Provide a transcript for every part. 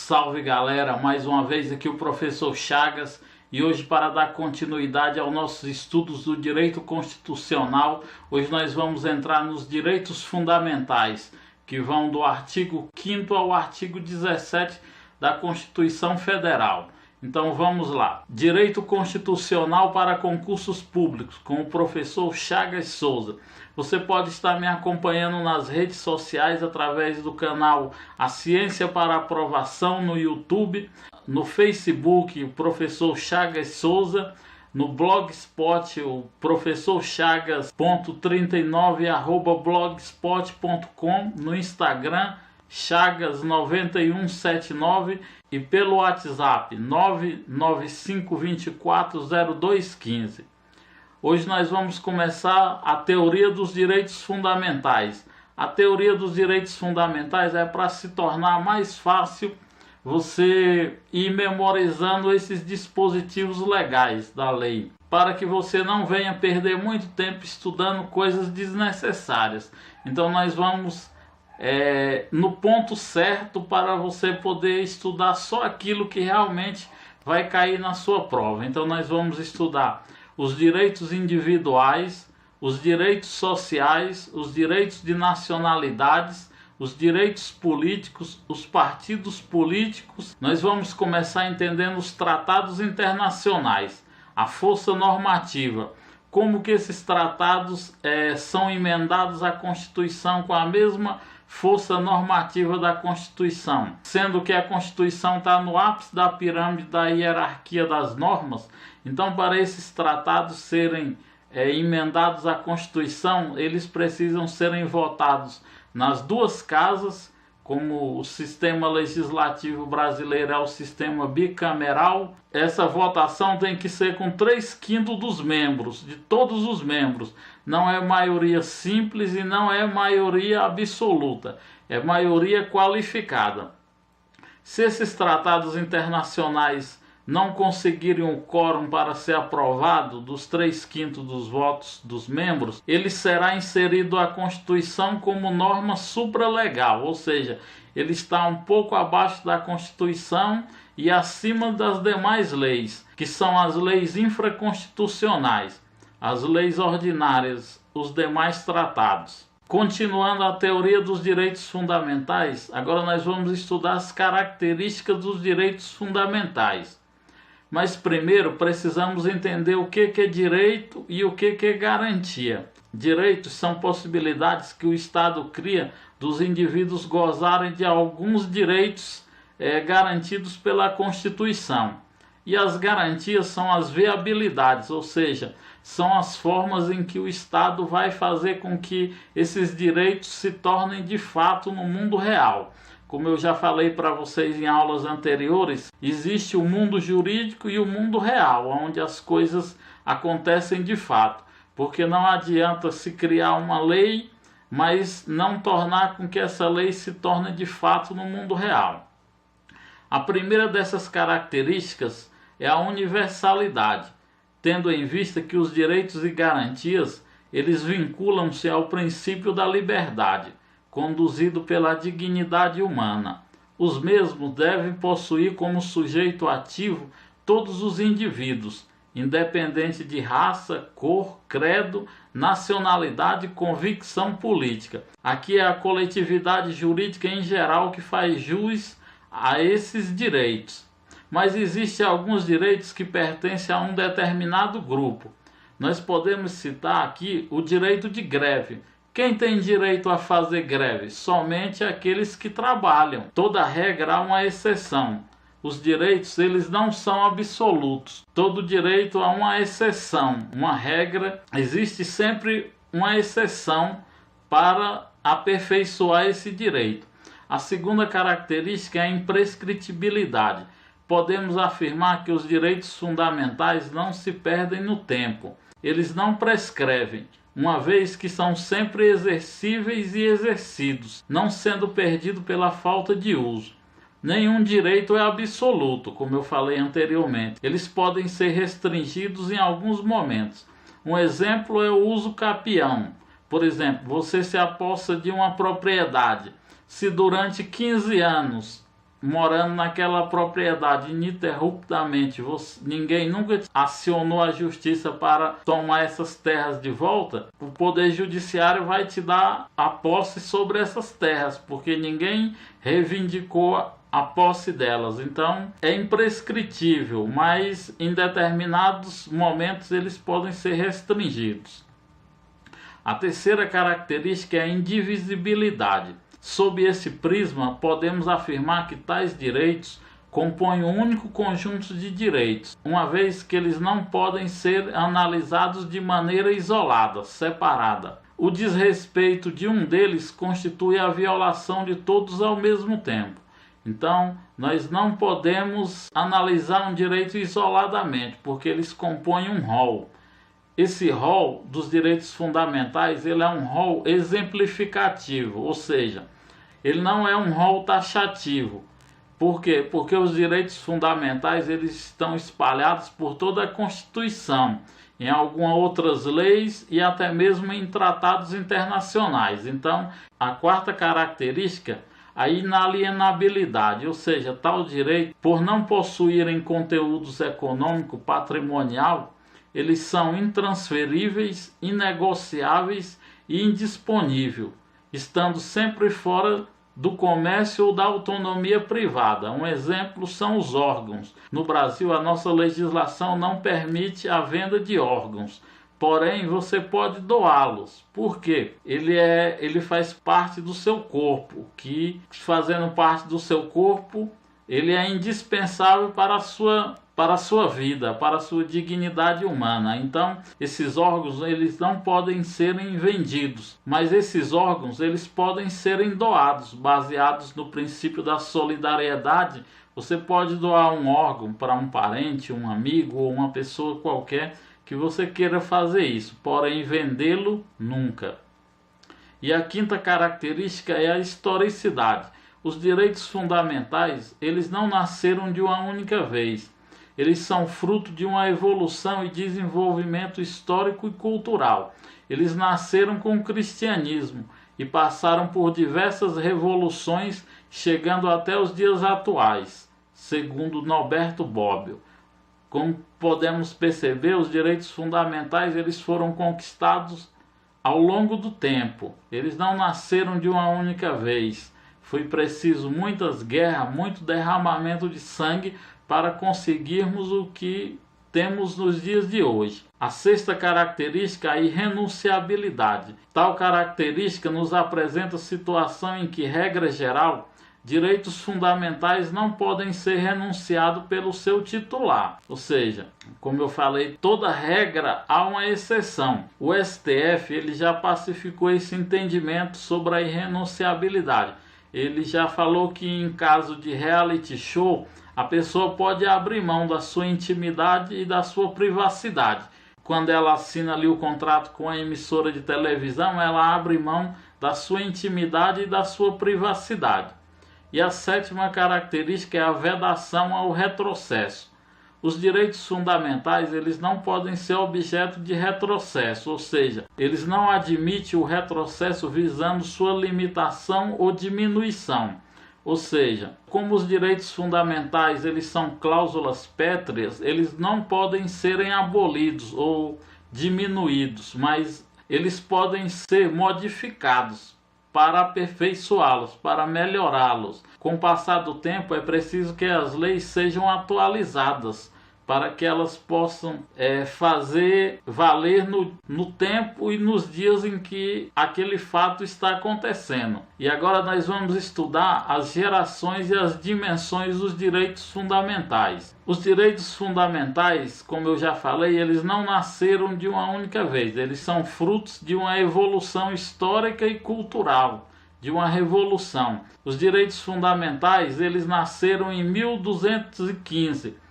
Salve galera, mais uma vez aqui o professor Chagas e hoje para dar continuidade aos nossos estudos do direito constitucional, hoje nós vamos entrar nos direitos fundamentais, que vão do artigo 5º ao artigo 17 da Constituição Federal. Então vamos lá. Direito constitucional para concursos públicos, com o professor Chagas Souza. Você pode estar me acompanhando nas redes sociais através do canal A Ciência para Aprovação no YouTube, no Facebook, o professor Chagas Souza, no Blogspot, o professorchagas.39@blogspot.com, no Instagram, Chagas9179 e pelo WhatsApp 995240215. Hoje nós vamos começar a teoria dos direitos fundamentais. A teoria dos direitos fundamentais é para se tornar mais fácil você ir memorizando esses dispositivos legais da lei, para que você não venha perder muito tempo estudando coisas desnecessárias. Então nós vamos no ponto certo para você poder estudar só aquilo que realmente vai cair na sua prova. Então nós vamos estudar os direitos individuais, os direitos sociais, os direitos de nacionalidades, os direitos políticos, os partidos políticos. Nós vamos começar entendendo os tratados internacionais, a força normativa, como que esses tratados são emendados à Constituição com a mesma força normativa da Constituição, sendo que a Constituição está no ápice da pirâmide da hierarquia das normas. Então, para esses tratados serem emendados à Constituição, eles precisam serem votados nas duas casas, como o sistema legislativo brasileiro é o sistema bicameral. Essa votação tem que ser com 3/5 dos membros, de todos os membros. Não é maioria simples e não é maioria absoluta, é maioria qualificada. Se esses tratados internacionais não conseguirem o quórum para ser aprovado dos 3/5 dos votos dos membros, ele será inserido à Constituição como norma supralegal, ou seja, ele está um pouco abaixo da Constituição e acima das demais leis, que são as leis infraconstitucionais, as leis ordinárias, os demais tratados. Continuando a teoria dos direitos fundamentais, agora nós vamos estudar as características dos direitos fundamentais. Mas primeiro precisamos entender o que é direito e o que é garantia. Direitos são possibilidades que o Estado cria dos indivíduos gozarem de alguns direitos garantidos pela Constituição. E as garantias são as viabilidades, ou seja, são as formas em que o Estado vai fazer com que esses direitos se tornem de fato no mundo real. Como eu já falei para vocês em aulas anteriores, existe o mundo jurídico e o mundo real, onde as coisas acontecem de fato. Porque não adianta se criar uma lei, mas não tornar com que essa lei se torne de fato no mundo real. A primeira dessas características é a universalidade, tendo em vista que os direitos e garantias, eles vinculam-se ao princípio da liberdade, conduzido pela dignidade humana. Os mesmos devem possuir como sujeito ativo todos os indivíduos, independente de raça, cor, credo, nacionalidade e convicção política. Aqui é a coletividade jurídica em geral que faz jus a esses direitos. Mas existem alguns direitos que pertencem a um determinado grupo. Nós podemos citar aqui o direito de greve. Quem tem direito a fazer greve? Somente aqueles que trabalham. Toda regra há uma exceção. Os direitos, eles não são absolutos. Todo direito há uma exceção, uma regra. Existe sempre uma exceção para aperfeiçoar esse direito. A segunda característica é a imprescritibilidade. Podemos afirmar que os direitos fundamentais não se perdem no tempo. Eles não prescrevem, uma vez que são sempre exercíveis e exercidos, não sendo perdido pela falta de uso. Nenhum direito é absoluto, como eu falei anteriormente. Eles podem ser restringidos em alguns momentos. Um exemplo é o uso capião. Por exemplo, você se apossa de uma propriedade. Se durante 15 anos morando naquela propriedade ininterruptamente, ninguém nunca acionou a justiça para tomar essas terras de volta, o Poder Judiciário vai te dar a posse sobre essas terras, porque ninguém reivindicou a posse delas. Então é imprescritível, mas em determinados momentos eles podem ser restringidos. A terceira característica é a indivisibilidade. Sob esse prisma, podemos afirmar que tais direitos compõem um único conjunto de direitos, uma vez que eles não podem ser analisados de maneira isolada, separada. O desrespeito de um deles constitui a violação de todos ao mesmo tempo. Então, nós não podemos analisar um direito isoladamente, porque eles compõem um rol. Esse rol dos direitos fundamentais, ele é um rol exemplificativo, ou seja, ele não é um rol taxativo. Por quê? Porque os direitos fundamentais eles estão espalhados por toda a Constituição, em algumas outras leis e até mesmo em tratados internacionais. Então, a quarta característica, a inalienabilidade, ou seja, tal direito, por não possuírem conteúdos econômico, patrimonial, eles são intransferíveis, inegociáveis e indisponíveis, estando sempre fora do comércio ou da autonomia privada. Um exemplo são os órgãos. No Brasil, a nossa legislação não permite a venda de órgãos, porém você pode doá-los. Por quê? Ele faz parte do seu corpo, que fazendo parte do seu corpo, ele é indispensável para a sua vida, para a sua dignidade humana. Então, esses órgãos eles não podem serem vendidos, mas esses órgãos eles podem serem doados, baseados no princípio da solidariedade. Você pode doar um órgão para um parente, um amigo ou uma pessoa qualquer que você queira fazer isso, porém vendê-lo nunca. E a quinta característica é a historicidade. Os direitos fundamentais, eles não nasceram de uma única vez. Eles são fruto de uma evolução e desenvolvimento histórico e cultural. Eles nasceram com o cristianismo e passaram por diversas revoluções, chegando até os dias atuais, segundo Norberto Bobbio. Como podemos perceber, os direitos fundamentais eles foram conquistados ao longo do tempo. Eles não nasceram de uma única vez. Foi preciso muitas guerras, muito derramamento de sangue para conseguirmos o que temos nos dias de hoje. A sexta característica é a irrenunciabilidade. Tal característica nos apresenta situação em que, regra geral, direitos fundamentais não podem ser renunciados pelo seu titular. Ou seja, como eu falei, toda regra há uma exceção. O STF ele já pacificou esse entendimento sobre a irrenunciabilidade. Ele já falou que em caso de reality show, a pessoa pode abrir mão da sua intimidade e da sua privacidade. Quando ela assina ali o contrato com a emissora de televisão, ela abre mão da sua intimidade e da sua privacidade. E a sétima característica é a vedação ao retrocesso. Os direitos fundamentais eles não podem ser objeto de retrocesso, ou seja, eles não admitem o retrocesso visando sua limitação ou diminuição. Ou seja, como os direitos fundamentais eles são cláusulas pétreas, eles não podem serem abolidos ou diminuídos, mas eles podem ser modificados para aperfeiçoá-los, para melhorá-los. Com o passar do tempo é preciso que as leis sejam atualizadas para que elas possam fazer valer no tempo e nos dias em que aquele fato está acontecendo. E agora nós vamos estudar as gerações e as dimensões dos direitos fundamentais. Os direitos fundamentais, como eu já falei, eles não nasceram de uma única vez. Eles são frutos de uma evolução histórica e cultural, de uma revolução. Os direitos fundamentais, eles nasceram em 1215,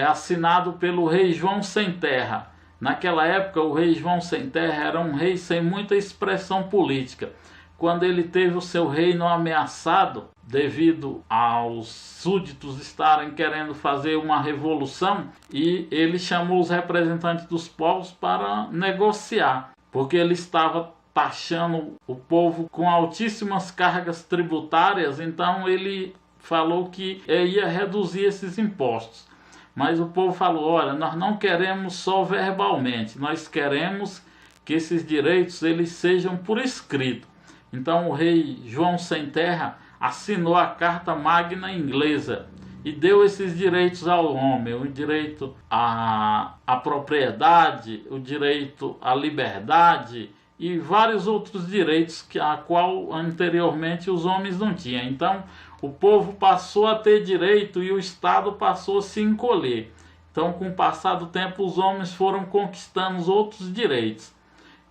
assinado pelo rei João Sem Terra. Naquela época, o rei João Sem Terra era um rei sem muita expressão política. Quando ele teve o seu reino ameaçado, devido aos súditos estarem querendo fazer uma revolução, e ele chamou os representantes dos povos para negociar, porque ele estava taxando o povo com altíssimas cargas tributárias. Então ele falou que ia reduzir esses impostos. Mas o povo falou, olha, nós não queremos só verbalmente, nós queremos que esses direitos eles sejam por escrito. Então o rei João Sem Terra assinou a Carta Magna Inglesa e deu esses direitos ao homem, o direito à propriedade, o direito à liberdade e vários outros direitos a qual anteriormente os homens não tinham. Então o povo passou a ter direito e o Estado passou a se encolher. Então, com o passar do tempo, os homens foram conquistando os outros direitos.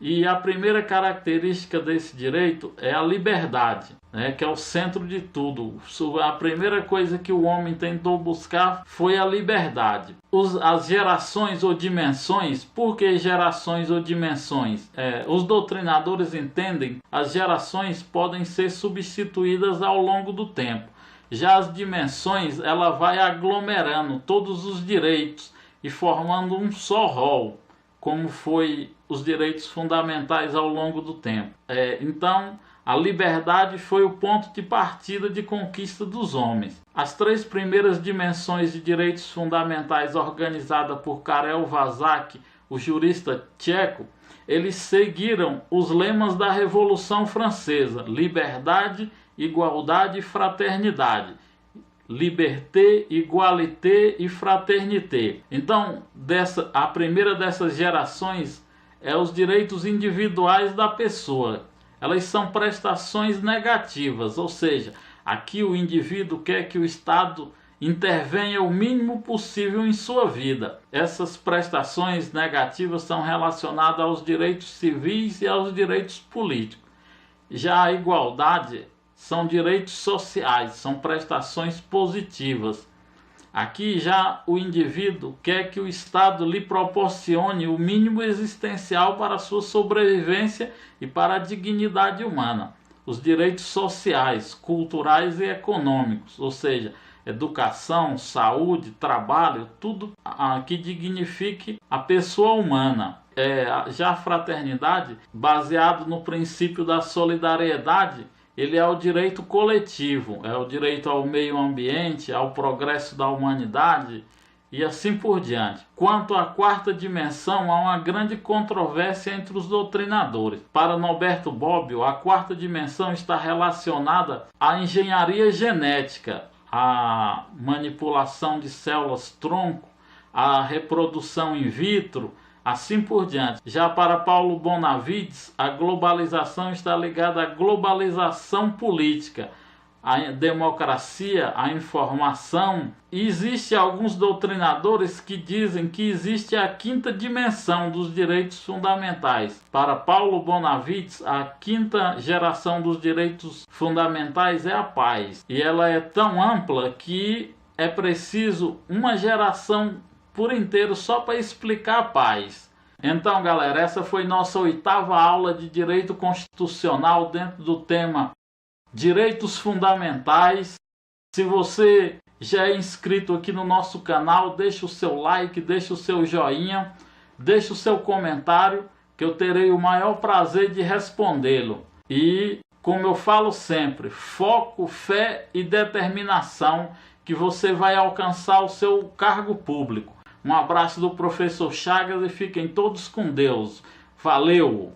E a primeira característica desse direito é a liberdade, né, que é o centro de tudo. A primeira coisa que o homem tentou buscar foi a liberdade. As gerações ou dimensões, por que gerações ou dimensões? Os doutrinadores entendem que as gerações podem ser substituídas ao longo do tempo. Já as dimensões, ela vai aglomerando todos os direitos e formando um só rol, como foi os direitos fundamentais ao longo do tempo. Então, a liberdade foi o ponto de partida de conquista dos homens. As 3 primeiras dimensões de direitos fundamentais organizadas por Karel Vazak, o jurista tcheco, eles seguiram os lemas da Revolução Francesa: liberdade, igualdade e fraternidade. Liberté, igualité e fraternité. Então, a primeira dessas gerações é os direitos individuais da pessoa. Elas são prestações negativas, ou seja, aqui o indivíduo quer que o Estado intervenha o mínimo possível em sua vida. Essas prestações negativas são relacionadas aos direitos civis e aos direitos políticos. Já a igualdade são direitos sociais, são prestações positivas. Aqui já o indivíduo quer que o Estado lhe proporcione o mínimo existencial para a sua sobrevivência e para a dignidade humana. Os direitos sociais, culturais e econômicos, ou seja, educação, saúde, trabalho, tudo que dignifique a pessoa humana. Já a fraternidade, baseado no princípio da solidariedade, ele é o direito coletivo, é o direito ao meio ambiente, ao progresso da humanidade e assim por diante. Quanto à 4ª dimensão, há uma grande controvérsia entre os doutrinadores. Para Norberto Bobbio, a 4ª dimensão está relacionada à engenharia genética, à manipulação de células-tronco, à reprodução in vitro, assim por diante. Já para Paulo Bonavides, a globalização está ligada à globalização política, à democracia, à informação. E existe alguns doutrinadores que dizem que existe a 5ª dimensão dos direitos fundamentais. Para Paulo Bonavides, a 5ª geração dos direitos fundamentais é a paz. E ela é tão ampla que é preciso uma geração por inteiro só para explicar a paz. Então, galera, essa foi nossa 8ª aula de Direito Constitucional dentro do tema Direitos Fundamentais. Se você já é inscrito aqui no nosso canal, deixa o seu like, deixa o seu joinha, deixa o seu comentário, que eu terei o maior prazer de respondê-lo. E, como eu falo sempre, foco, fé e determinação, que você vai alcançar o seu cargo público. Um abraço do professor Chagas e fiquem todos com Deus. Valeu!